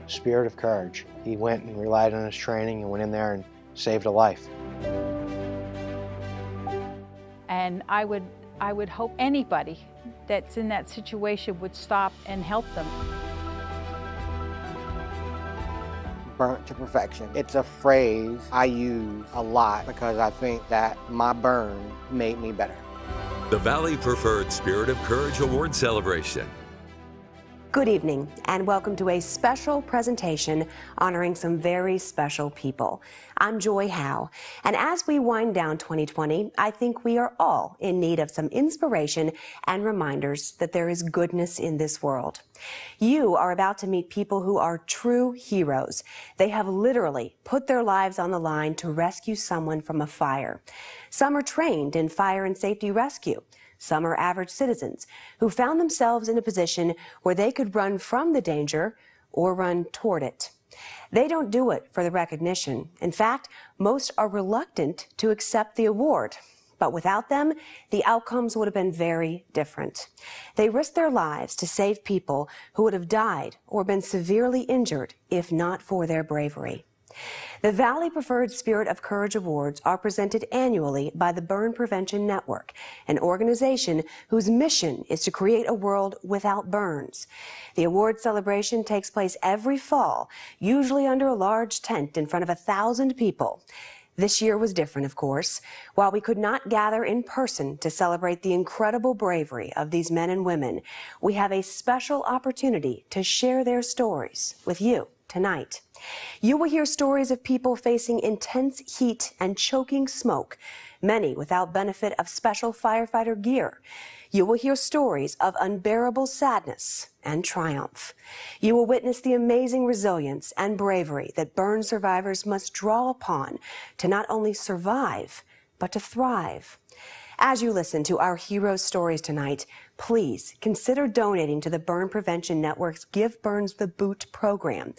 spirit of courage. He went and relied on his training and went in there and saved a life. And I would hope anybody that's in that situation would stop and help them. Burnt to perfection. It's a phrase I use a lot because I think that my burn made me better. The Valley Preferred Spirit of Courage Award celebration. Good evening and welcome to a special presentation honoring some very special people. I'm Joy Howe, and as we wind down 2020, I think we are all in need of some inspiration and reminders that there is goodness in this world. You are about to meet people who are true heroes. They have literally put their lives on the line to rescue someone from a fire. Some are trained in fire and safety rescue. Some are average citizens who found themselves in a position where they could run from the danger or run toward it. They don't do it for the recognition. In fact, most are reluctant to accept the award. But without them, the outcomes would have been very different. They risked their lives to save people who would have died or been severely injured if not for their bravery. The Valley Preferred Spirit of Courage Awards are presented annually by the Burn Prevention Network, an organization whose mission is to create a world without burns. The award celebration takes place every fall, usually under a large tent in front of 1,000 people. This year was different, of course. While we could not gather in person to celebrate the incredible bravery of these men and women, we have a special opportunity to share their stories with you tonight. You will hear stories of people facing intense heat and choking smoke, many without benefit of special firefighter gear. You will hear stories of unbearable sadness and triumph. You will witness the amazing resilience and bravery that burn survivors must draw upon to not only survive, but to thrive. As you listen to our heroes' stories tonight, please consider donating to the Burn Prevention Network's Give Burns the Boot program.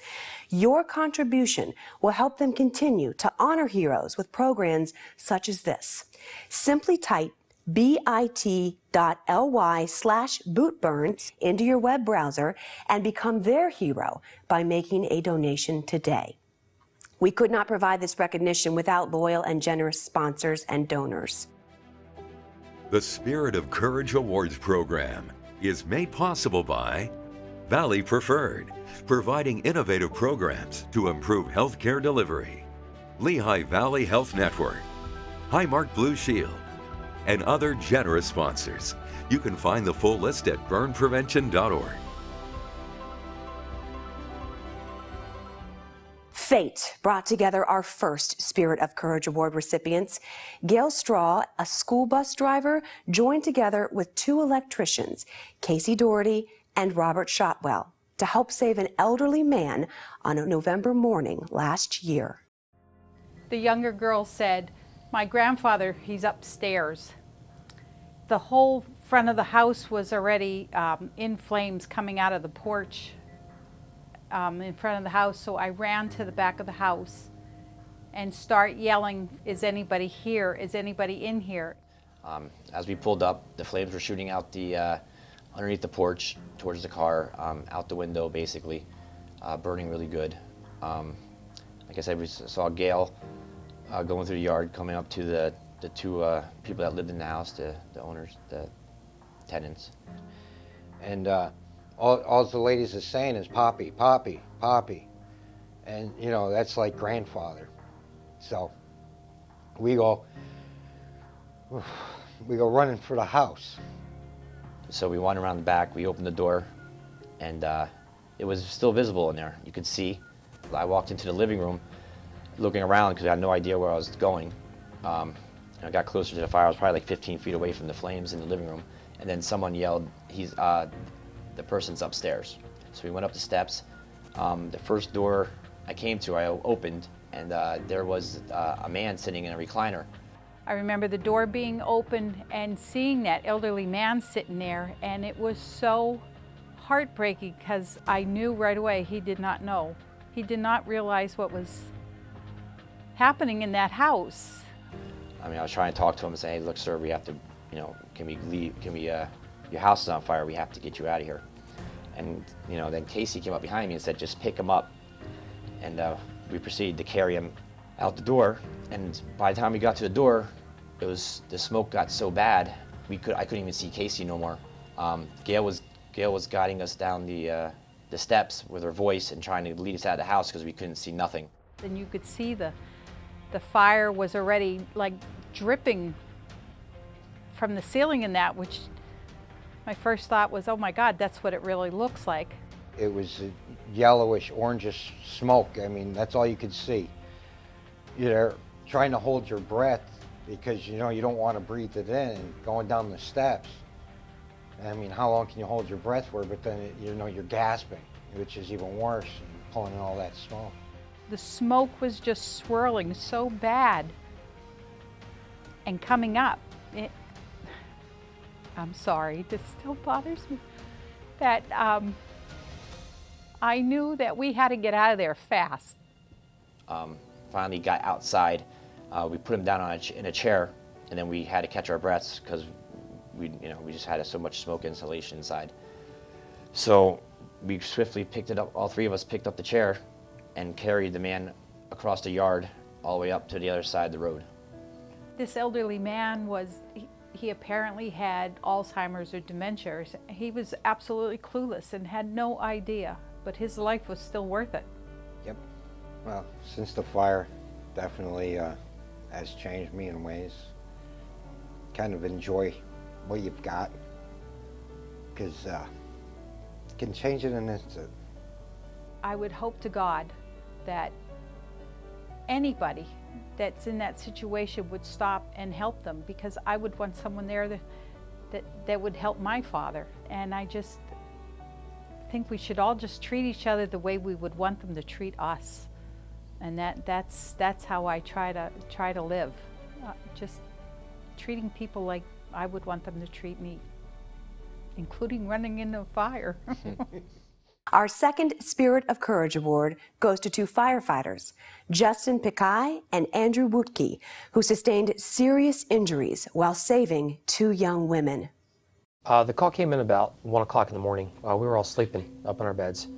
Your contribution will help them continue to honor heroes with programs such as this. Simply type bit.ly/bootburn into your web browser and become their hero by making a donation today. We could not provide this recognition without loyal and generous sponsors and donors. The Spirit of Courage Awards program is made possible by Valley Preferred, providing innovative programs to improve healthcare delivery, Lehigh Valley Health Network, Highmark Blue Shield, and other generous sponsors. You can find the full list at burnprevention.org. Fate brought together our first Spirit of Courage Award recipients. Gail Straw, a school bus driver, joined together with 2 electricians, Casey Doherty and Robert Shotwell, to help save an elderly man on a November morning last year. The younger girl said, "My grandfather, he's upstairs." The whole front of the house was already in flames coming out of the porch in front of the house, so I ran to the back of the house and start yelling, "Is anybody here? Is anybody in here?" As we pulled up, the flames were shooting out the underneath the porch towards the car, out the window basically, burning really good. Like I said, we saw Gail going through the yard, coming up to the 2 people that lived in the house, the owners, the tenants. And all the ladies are saying is Poppy, Poppy, Poppy. And, you know, that's like grandfather. So we go running for the house. So we went around the back, we opened the door, and it was still visible in there. You could see. I walked into the living room looking around because I had no idea where I was going. And I got closer to the fire. I was probably like 15 feet away from the flames in the living room. And then someone yelled, the person's upstairs. So we went up the steps. The first door I came to, I opened, and there was a man sitting in a recliner. I remember the door being opened and seeing that elderly man sitting there, and it was so heartbreaking because I knew right away he did not know. He did not realize what was happening in that house. I mean, I was trying to talk to him and say, "Hey, look, sir, we have to, you know, can we leave? Can we? Your house is on fire. We have to get you out of here." And you know, then Casey came up behind me and said, "Just pick him up and we proceeded to carry him out the door. And by the time we got to the door, the smoke got so bad I couldn't even see Casey no more. Gail was guiding us down the steps with her voice and trying to lead us out of the house because we couldn't see nothing. And you could see the fire was already like dripping from the ceiling in that, which my first thought was, oh my God, that's what it really looks like. It was a yellowish, orangish smoke. I mean, that's all you could see. You're trying to hold your breath because you know you don't want to breathe it in going down the steps. I mean, how long can you hold your breath for? But then, you know, you're gasping, which is even worse, and pulling in all that smoke. The smoke was just swirling so bad and coming up. I'm sorry, this still bothers me, that I knew that we had to get out of there fast. Finally got outside. We put him down in a chair, and then we had to catch our breaths because we just had so much smoke insulation inside. So we swiftly picked it up. All three of us picked up the chair and carried the man across the yard all the way up to the other side of the road. This elderly man he apparently had Alzheimer's or dementia. He was absolutely clueless and had no idea, but his life was still worth it. Yep. Well, since the fire definitely has changed me in ways. Kind of enjoy what you've got, because you can change it in an instant. I would hope to God that anybody that's in that situation would stop and help them, because I would want someone there that would help my father. And I just think we should all just treat each other the way we would want them to treat us. And that's how I try to live. Just treating people like I would want them to treat me, including running into a fire. Our second Spirit of Courage Award goes to two firefighters, Justin Pikai and Andrew Wootke, who sustained serious injuries while saving two young women. The call came in about 1 o'clock in the morning. We were all sleeping up in our beds.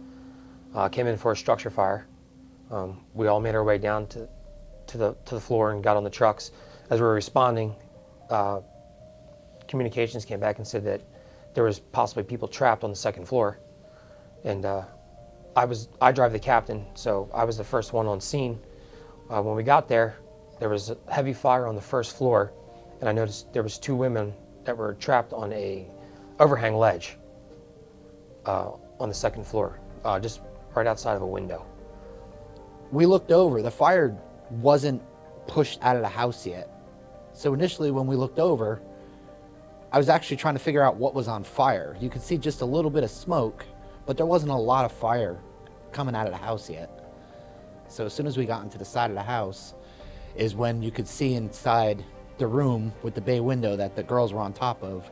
Came in for a structure fire. We all made our way down to the floor and got on the trucks. As we were responding, communications came back and said that there was possibly people trapped on the second floor. And I drive the captain, so I was the first one on scene. When we got there, there was a heavy fire on the first floor, and I noticed there was two women that were trapped on a overhang ledge on the second floor, just right outside of a window. We looked over. The fire wasn't pushed out of the house yet. So initially when we looked over, I was actually trying to figure out what was on fire. You could see just a little bit of smoke, but there wasn't a lot of fire coming out of the house yet. So as soon as we got into the side of the house is when you could see inside the room with the bay window that the girls were on top of.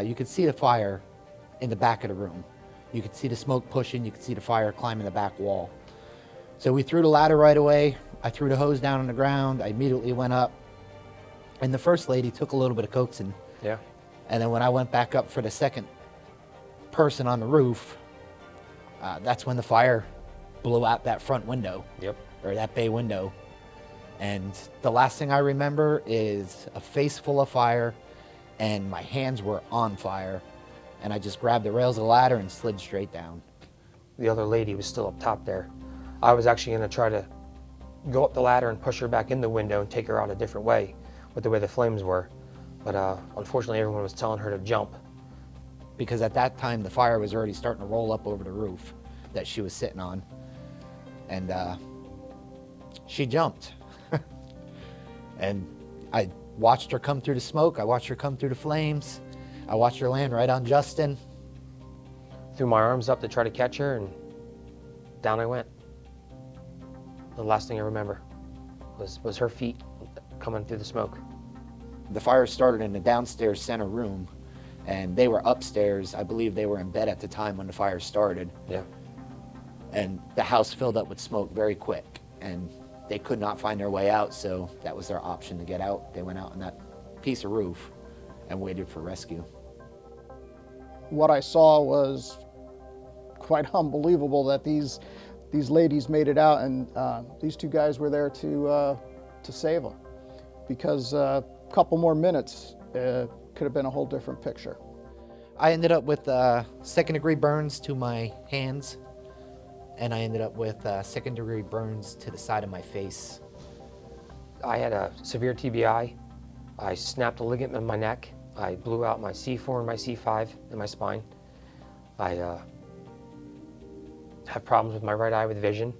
You could see the fire in the back of the room. You could see the smoke pushing, you could see the fire climbing the back wall. So we threw the ladder right away. I threw the hose down on the ground. I immediately went up. And the first lady took a little bit of coaxing. Yeah. And then when I went back up for the second person on the roof, that's when the fire blew out that front window. Yep. Or that bay window. And the last thing I remember is a face full of fire and my hands were on fire. And I just grabbed the rails of the ladder and slid straight down. The other lady was still up top there. I was actually going to try to go up the ladder and push her back in the window and take her out a different way with the way the flames were. But unfortunately, everyone was telling her to jump. Because at that time, the fire was already starting to roll up over the roof that she was sitting on. And she jumped. And I watched her come through the smoke. I watched her come through the flames. I watched her land right on Justin. Threw my arms up to try to catch her, and down I went. The last thing I remember was her feet coming through the smoke. The fire started in the downstairs center room, and they were upstairs. I believe they were in bed at the time when the fire started. Yeah. And the house filled up with smoke very quick, and they could not find their way out, so that was their option to get out. They went out on that piece of roof and waited for rescue. What I saw was quite unbelievable, that these these ladies made it out, and these two guys were there to save them, because a couple more minutes could have been a whole different picture. I ended up with second-degree burns to my hands, and I ended up with second-degree burns to the side of my face. I had a severe TBI. I snapped a ligament in my neck. I blew out my C4 and my C5 in my spine. I have problems with my right eye with vision,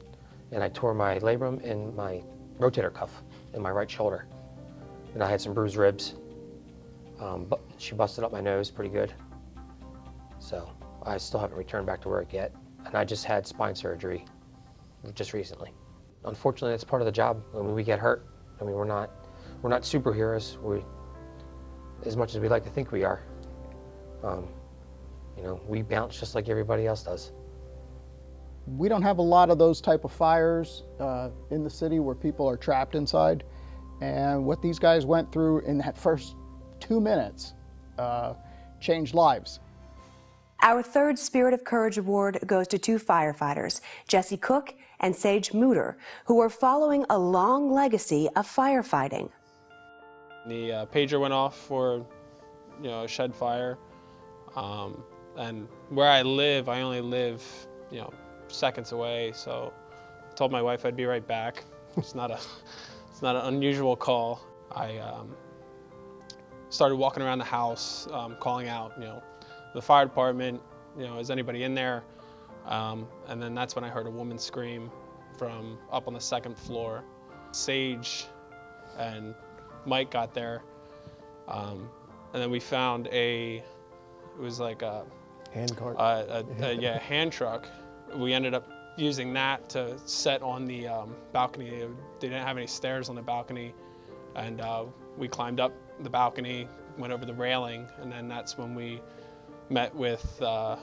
and I tore my labrum and my rotator cuff in my right shoulder. And I had some bruised ribs. But she busted up my nose pretty good. So I still haven't returned back to work yet. And I just had spine surgery just recently. Unfortunately, it's part of the job. When we get hurt, I mean, we're not superheroes. As much as we like to think we are, you know, we bounce just like everybody else does. We don't have a lot of those type of fires in the city where people are trapped inside. And what these guys went through in that first 2 minutes changed lives. Our third Spirit of Courage Award goes to two firefighters, Jesse Cook and Sage Muter, who are following a long legacy of firefighting. The pager went off for, a shed fire, and where I live, I only live, seconds away. So I told my wife I'd be right back. It's not an unusual call. I started walking around the house, calling out, the fire department, is anybody in there? And then that's when I heard a woman scream from up on the second floor. Sage and Mike got there, and then we found it was like a hand cart. Yeah, a hand truck. We ended up using that to set on the balcony. They didn't have any stairs on the balcony, and we climbed up the balcony, went over the railing, and then that's when we met with the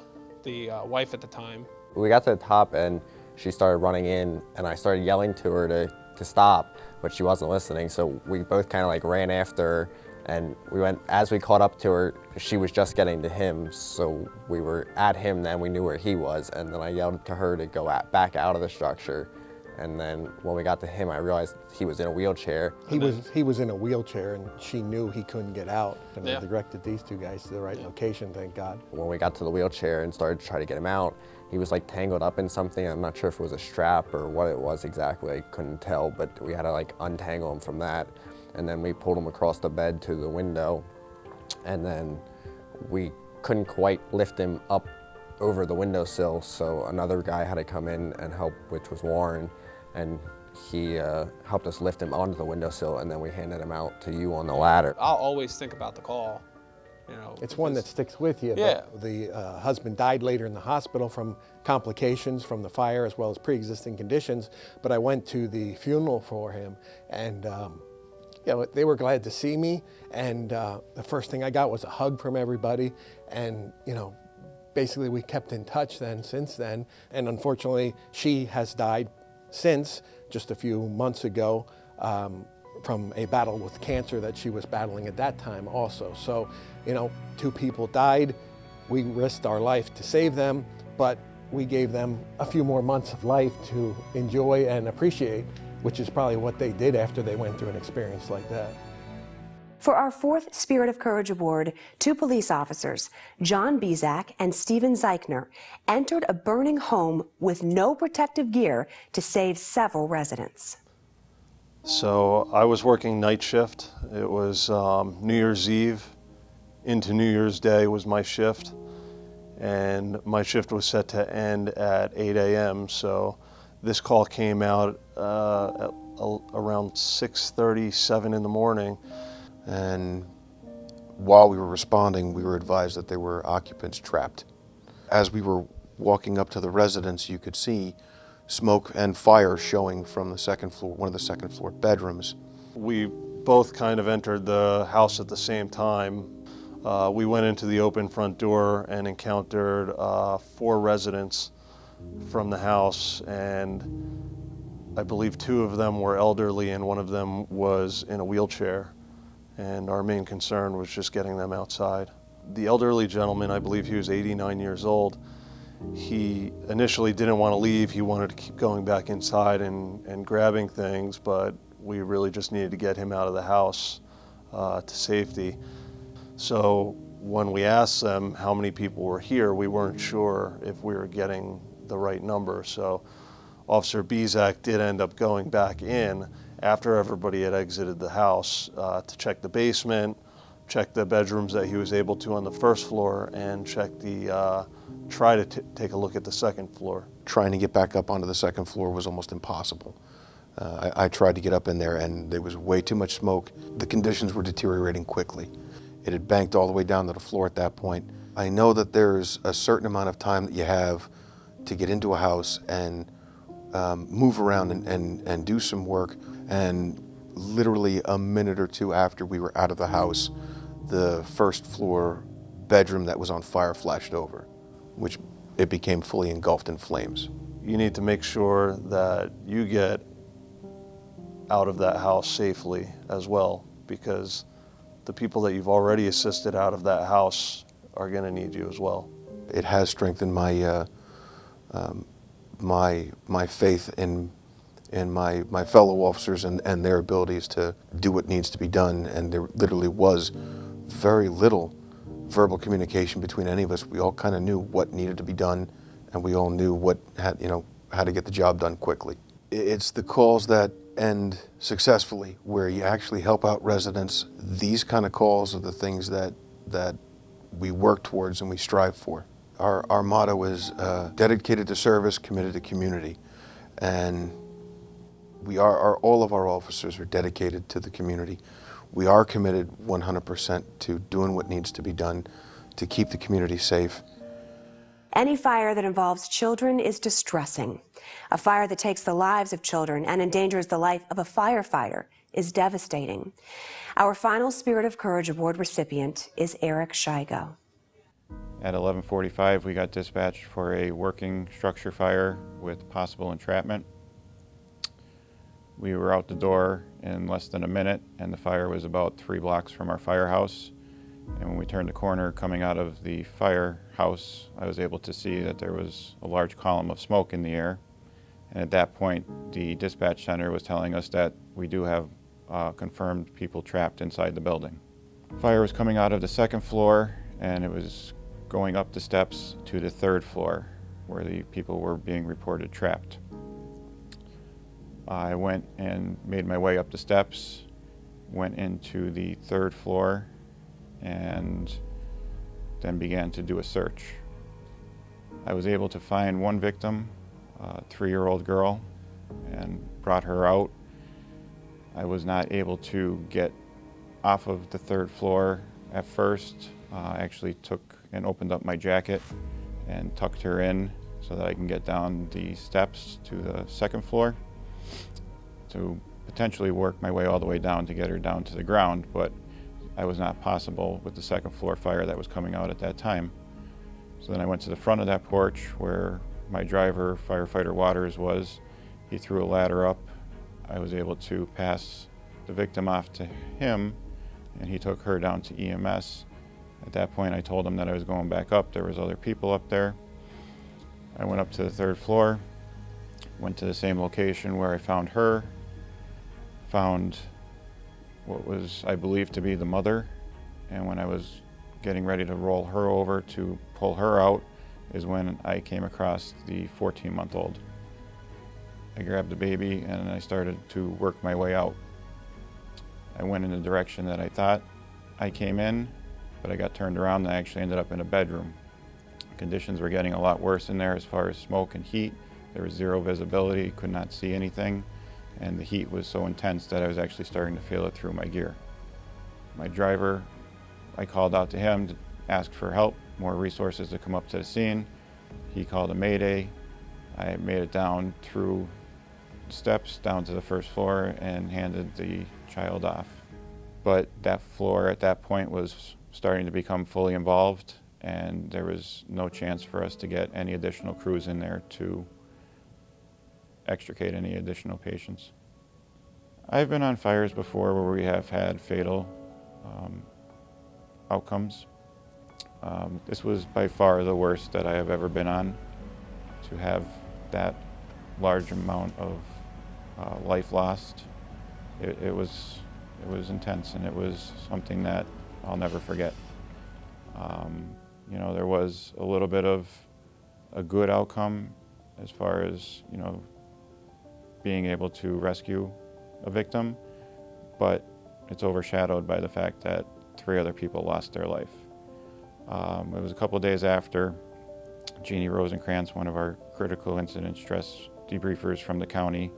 wife at the time. We got to the top and she started running in, and I started yelling to her to stop, but she wasn't listening, so we both kind of like ran after her, and as we caught up to her, she was just getting to him, so we were at him then, we knew where he was, and then I yelled to her to go back out of the structure, and then when we got to him, I realized he was in a wheelchair. He was in a wheelchair, and she knew he couldn't get out, and I directed these two guys to the right location, thank God. When we got to the wheelchair and started to try to get him out, he was like tangled up in something. I'm not sure if it was a strap or what it was exactly, I couldn't tell, but we had to like untangle him from that. And then we pulled him across the bed to the window, and then we couldn't quite lift him up over the windowsill, so another guy had to come in and help, which was Warren, and he helped us lift him onto the windowsill, and then we handed him out to you on the ladder. I'll always think about the call. It's one that sticks with you. Yeah. The husband died later in the hospital from complications from the fire as well as pre-existing conditions, but I went to the funeral for him, and they were glad to see me, and the first thing I got was a hug from everybody, and basically we kept in touch since then, and unfortunately she has died since, just a few months ago, from a battle with cancer that she was battling at that time also. So, two people died. We risked our life to save them, but we gave them a few more months of life to enjoy and appreciate, which is probably what they did after they went through an experience like that. For our fourth Spirit of Courage Award, two police officers, John Bezak and Stephen Zeichner, entered a burning home with no protective gear to save several residents. So I was working night shift. It was New Year's Eve into New Year's Day was my shift, and my shift was set to end at 8 a.m. So this call came out at around 6:30, 7 in the morning. And while we were responding, we were advised that there were occupants trapped. As we were walking up to the residence, you could see smoke and fire showing from the second floor, one of the second floor bedrooms. We both kind of entered the house at the same time. We went into the open front door and encountered 4 residents from the house, and I believe 2 of them were elderly and 1 of them was in a wheelchair. And our main concern was just getting them outside. The elderly gentleman, I believe he was 89 years old, He initially didn't want to leave. He wanted to keep going back inside and grabbing things, but we really just needed to get him out of the house to safety. So when we asked them how many people were here, we weren't sure if we were getting the right number. So Officer Bezak did end up going back in after everybody had exited the house to check the basement, check the bedrooms that he was able to on the first floor, and check the try to take a look at the second floor. Trying to get back up onto the second floor was almost impossible. I tried to get up in there and there was way too much smoke. The conditions were deteriorating quickly. It had banked all the way down to the floor at that point. I know that there's a certain amount of time that you have to get into a house and move around and do some work, and literally a minute or two after we were out of the house, the first floor bedroom that was on fire flashed over, which it became fully engulfed in flames. You need to make sure that you get out of that house safely as well, because the people that you've already assisted out of that house are going to need you as well. It has strengthened my my faith in my fellow officers and their abilities to do what needs to be done. And there literally was very little verbal communication between any of us. We all kind of knew what needed to be done, and we all knew what had, how to get the job done quickly. It's the calls that end successfully, where you actually help out residents. These kind of calls are the things that we work towards and we strive for. Our motto is dedicated to service, committed to community. And all of our officers are dedicated to the community. We are committed 100% to doing what needs to be done to keep the community safe. Any fire that involves children is distressing. A fire that takes the lives of children and endangers the life of a firefighter is devastating. Our final Spirit of Courage Award recipient is Eric Shigo. At 11:45, we got dispatched for a working structure fire with possible entrapment. We were out the door in less than a minute, and the fire was about 3 blocks from our firehouse. And when we turned the corner coming out of the firehouse, I was able to see that there was a large column of smoke in the air. And at that point, the dispatch center was telling us that we do have confirmed people trapped inside the building. Fire was coming out of the 2nd floor, and it was going up the steps to the 3rd floor, where the people were being reported trapped. I went and made my way up the steps, went into the 3rd floor, and then began to do a search. I was able to find one victim, a 3-year-old girl, and brought her out. I was not able to get off of the 3rd floor at first. I actually took and opened up my jacket and tucked her in so that I can get down the steps to the 2nd floor to potentially work my way all the way down to get her down to the ground, but that was not possible with the 2nd floor fire that was coming out at that time. So then I went to the front of that porch where my driver, firefighter Waters, was. He threw a ladder up. I was able to pass the victim off to him, and he took her down to EMS. At that point, I told him that I was going back up. There was other people up there. I went up to the 3rd floor, went to the same location where I found her, found what was, I believe, to be the mother. And when I was getting ready to roll her over to pull her out is when I came across the 14-month-old. I grabbed the baby and I started to work my way out. I went in the direction that I thought I came in, but I got turned around and I actually ended up in a bedroom. Conditions were getting a lot worse in there as far as smoke and heat. There was zero visibility, could not see anything, and the heat was so intense that I was actually starting to feel it through my gear. My driver, I called out to him to ask for help, more resources to come up to the scene. He called a mayday. I made it down through steps down to the 1st floor and handed the child off. But that floor at that point was starting to become fully involved, and there was no chance for us to get any additional crews in there to extricate any additional patients. I've been on fires before where we have had fatal outcomes. This was by far the worst that I have ever been on. To have that large amount of life lost, it was intense, and it was something that I'll never forget. You know, there was a little bit of a good outcome as far as, you know, being able to rescue a victim, but it's overshadowed by the fact that 3 other people lost their life. It was a couple of days after Jeannie Rosenkrantz, one of our critical incident stress debriefers from the county,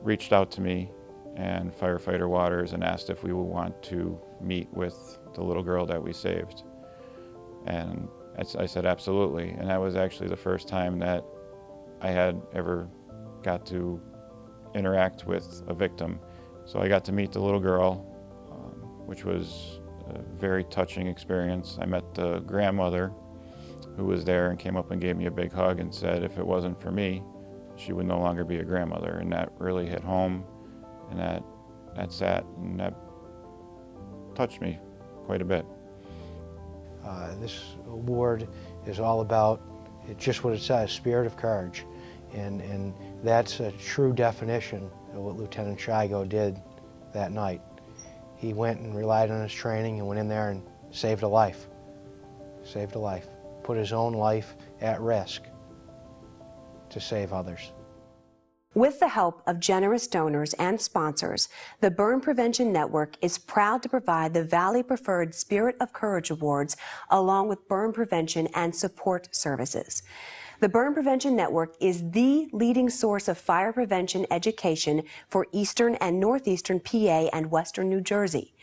reached out to me and firefighter Waters and asked if we would want to meet with the little girl that we saved. And I said absolutely, and that was actually the first time that I had ever got to interact with a victim. So I got to meet the little girl, which was a very touching experience. I met the grandmother who was there and came up and gave me a big hug and said if it wasn't for me, she would no longer be a grandmother. And that really hit home, and that sat, and that touched me quite a bit. This award is all about just what it says, spirit of courage. And that's a true definition of what Lieutenant Shigo did that night. He went and relied on his training and went in there and saved a life. Saved a life. Put his own life at risk to save others. With the help of generous donors and sponsors, the Burn Prevention Network is proud to provide the Valley Preferred Spirit of Courage Awards along with burn prevention and support services. The Burn Prevention Network is the leading source of fire prevention education for Eastern and Northeastern PA and Western New Jersey.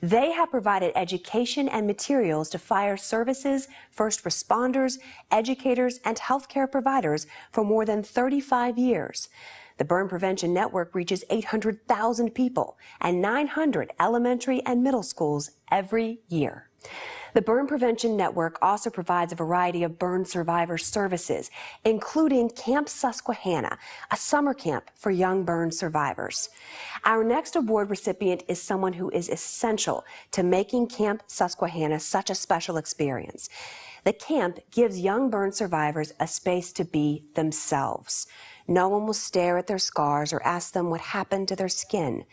They have provided education and materials to fire services, first responders, educators, and healthcare providers for more than 35 years. The Burn Prevention Network reaches 800,000 people and 900 elementary and middle schools every year. The Burn Prevention Network also provides a variety of burn survivor services, including Camp Susquehanna, a summer camp for young burn survivors. Our next award recipient is someone who is essential to making Camp Susquehanna such a special experience. The camp gives young burn survivors a space to be themselves. No one will stare at their scars or ask them what happened to their skin.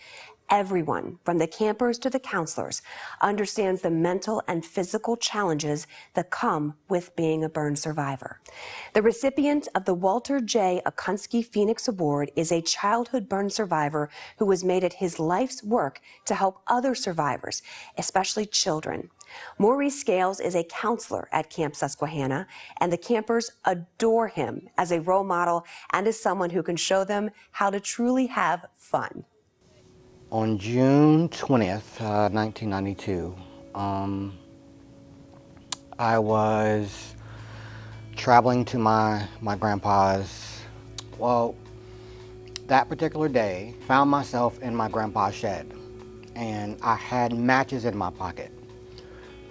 Everyone, from the campers to the counselors, understands the mental and physical challenges that come with being a burn survivor. The recipient of the Walter J. Okunski Phoenix Award is a childhood burn survivor who has made it his life's work to help other survivors, especially children. Maurice Scales is a counselor at Camp Susquehanna, and the campers adore him as a role model and as someone who can show them how to truly have fun. On June 20th, 1992, I was traveling to my grandpa's. Well, that particular day, found myself in my grandpa's shed, and I had matches in my pocket.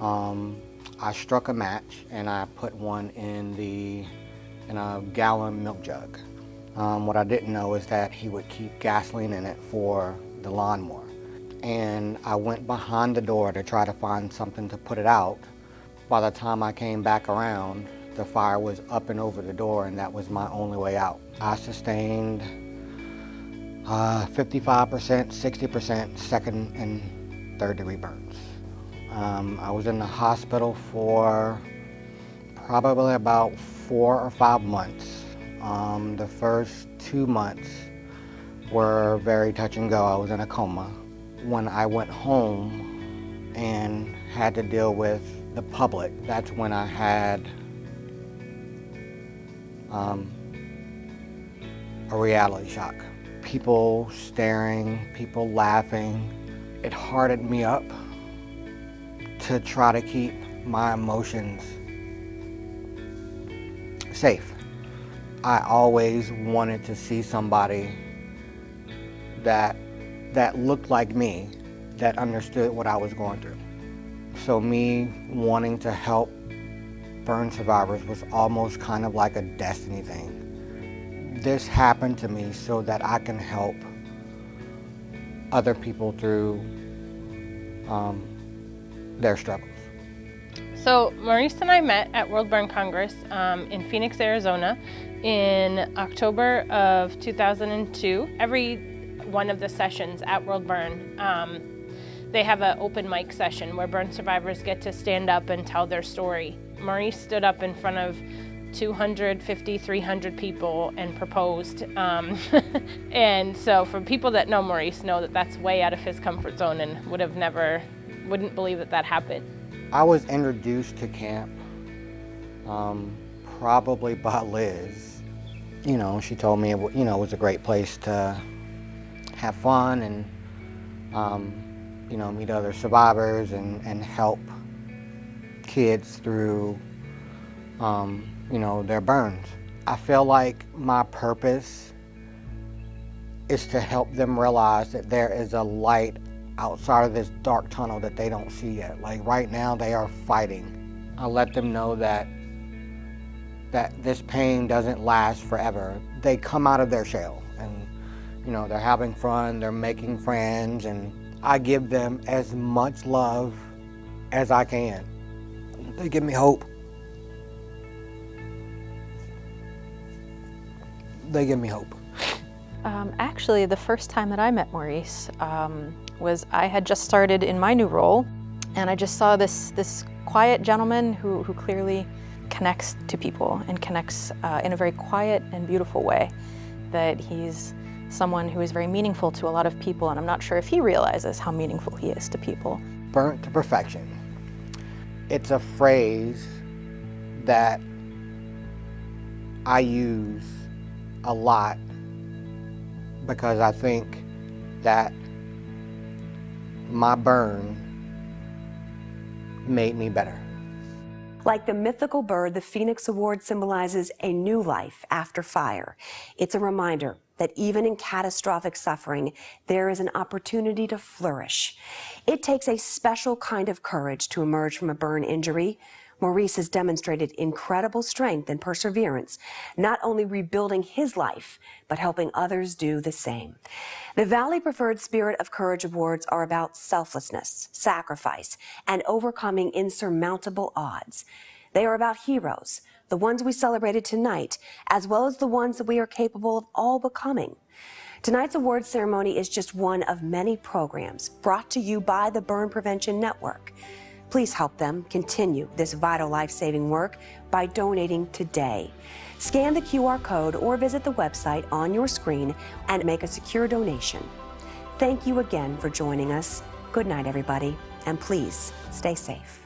I struck a match and I put one in a gallon milk jug. What I didn't know is that he would keep gasoline in it for the lawnmower. And I went behind the door to try to find something to put it out. By the time I came back around, the fire was up and over the door, and that was my only way out. I sustained 55%, 60% second and third degree burns. I was in the hospital for probably about 4 or 5 months. The first 2 months were very touch and go. I was in a coma. When I went home and had to deal with the public, that's when I had a reality shock. People staring, people laughing. It hardened me up to try to keep my emotions safe. I always wanted to see somebody that looked like me, that understood what I was going through. So me wanting to help burn survivors was almost kind of like a destiny thing. This happened to me so that I can help other people through their struggles. So Maurice and I met at World Burn Congress in Phoenix, Arizona in October of 2002. Every one of the sessions at World Burn, they have an open mic session where burn survivors get to stand up and tell their story. Maurice stood up in front of 250, 300 people and proposed. And so for people that know Maurice know that that's way out of his comfort zone and wouldn't believe that that happened. I was introduced to camp probably by Liz. You know, she told me it was a great place to have fun and meet other survivors and help kids through their burns. I feel like my purpose is to help them realize that there is a light outside of this dark tunnel that they don't see yet. Like right now they are fighting. I let them know that this pain doesn't last forever. They come out of their shell and they're having fun, they're making friends, and I give them as much love as I can. They give me hope. They give me hope. Actually, the first time that I met Maurice was I had just started in my new role, and I just saw this quiet gentleman who clearly connects to people and connects in a very quiet and beautiful way. That he's someone who is very meaningful to a lot of people, and I'm not sure if he realizes how meaningful he is to people. Burnt to perfection. It's a phrase that I use a lot because I think that my burn made me better. Like the mythical bird, the Phoenix Award symbolizes a new life after fire. It's a reminder that even in catastrophic suffering, there is an opportunity to flourish. It takes a special kind of courage to emerge from a burn injury. Maurice has demonstrated incredible strength and perseverance, not only rebuilding his life, but helping others do the same. The Valley Preferred Spirit of Courage Awards are about selflessness, sacrifice, and overcoming insurmountable odds. They are about heroes, the ones we celebrated tonight, as well as the ones that we are capable of all becoming. Tonight's awards ceremony is just one of many programs brought to you by the Burn Prevention Network. Please help them continue this vital life-saving work by donating today. Scan the QR code or visit the website on your screen and make a secure donation. Thank you again for joining us. Good night, everybody, and please stay safe.